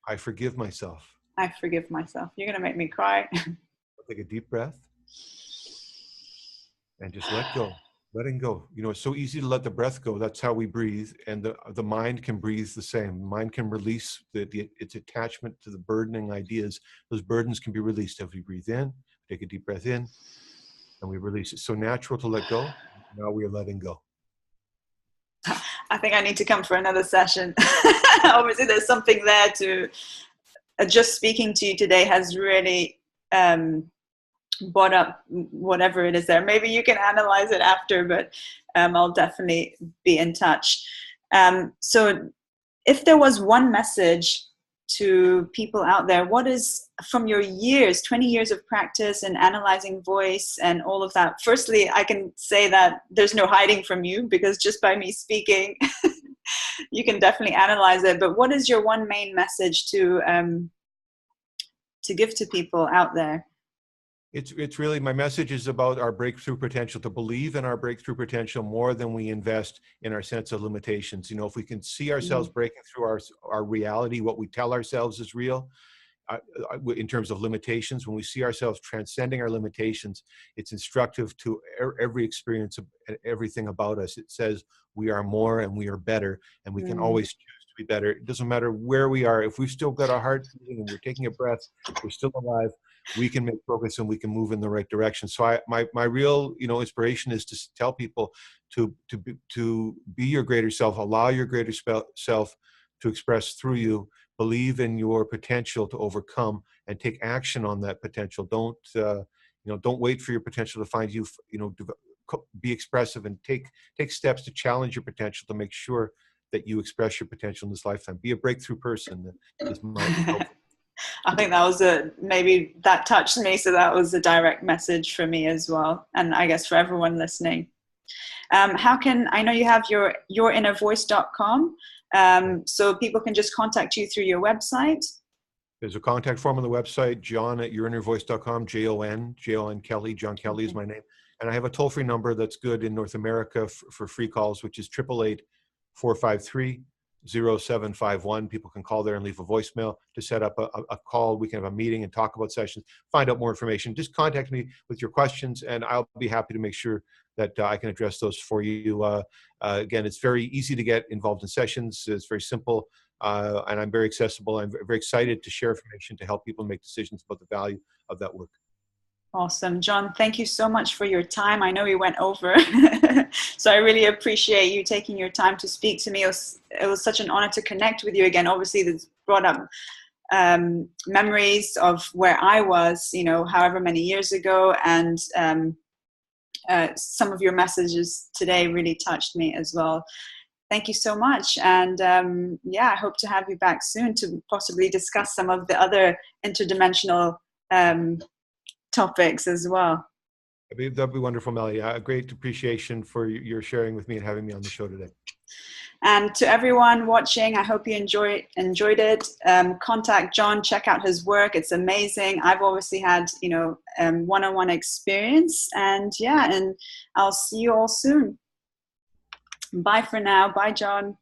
I forgive myself.
I forgive myself. You're going to make me cry.
Take a deep breath and just let go. Letting go. You know, it's so easy to let the breath go. That's how we breathe. And the mind can breathe the same. The mind can release its attachment to the burdening ideas. Those burdens can be released as we breathe in, take a deep breath in, and we release. It's so natural to let go. Now we are letting go.
I think I need to come for another session. Obviously, there's something there to just speaking to you today has really brought up whatever it is there. Maybe you can analyze it after, but I'll definitely be in touch. So if there was one message to people out there, what is, from your years, 20 years of practice and analyzing voice and all of that? Firstly, I can say that there's no hiding from you, because just by me speaking, you can definitely analyze it. But what is your one main message to give to people out there?
It's really, my message is about our breakthrough potential, to believe in our breakthrough potential more than we invest in our sense of limitations. You know, if we can see ourselves breaking through our reality, what we tell ourselves is real, in terms of limitations, when we see ourselves transcending our limitations, it's instructive to every experience of everything about us. It says we are more and we are better, and we can always choose to be better. It doesn't matter where we are. If we've still got our heart beating and we're taking a breath, we're still alive, we can make progress and we can move in the right direction. So my real, you know, inspiration is to tell people to be your greater self, allow your greater self to express through you, believe in your potential to overcome, and take action on that potential. Don't don't wait for your potential to find you. You know, be expressive and take steps to challenge your potential, to make sure that you express your potential in this lifetime. Be a breakthrough person. Is my
I think that was maybe that touched me, so that was a direct message for me as well, and I guess for everyone listening. How can, I know you have your yourinnervoice.com, so people can just contact you through your website?
There's a contact form on the website, john@yourinnervoice.com, Jon Kelly. John Kelly is my name. And I have a toll-free number that's good in North America for free calls, which is 888-453-0751. People can call there and leave a voicemail to set up a call. We can have a meeting and talk about sessions, find out more information. Just contact me with your questions, and I'll be happy to make sure that I can address those for you. Again, it's very easy to get involved in sessions. It's very simple, and I'm very accessible. I'm very excited to share information to help people make decisions about the value of that work.
Awesome. John, thank you so much for your time. I know we went over, so I really appreciate you taking your time to speak to me. It was such an honor to connect with you again. Obviously, this brought up memories of where I was, you know, however many years ago, and some of your messages today really touched me as well. Thank you so much. And yeah, I hope to have you back soon to possibly discuss some of the other interdimensional topics as well.
That'd be wonderful, Melanie. A great appreciation for your sharing with me and having me on the show today.
And to everyone watching, I hope you enjoyed it. Contact John, check out his work. It's amazing. I've obviously had, you know, one-on-one experience, and yeah, and I'll see you all soon. Bye for now. Bye, John.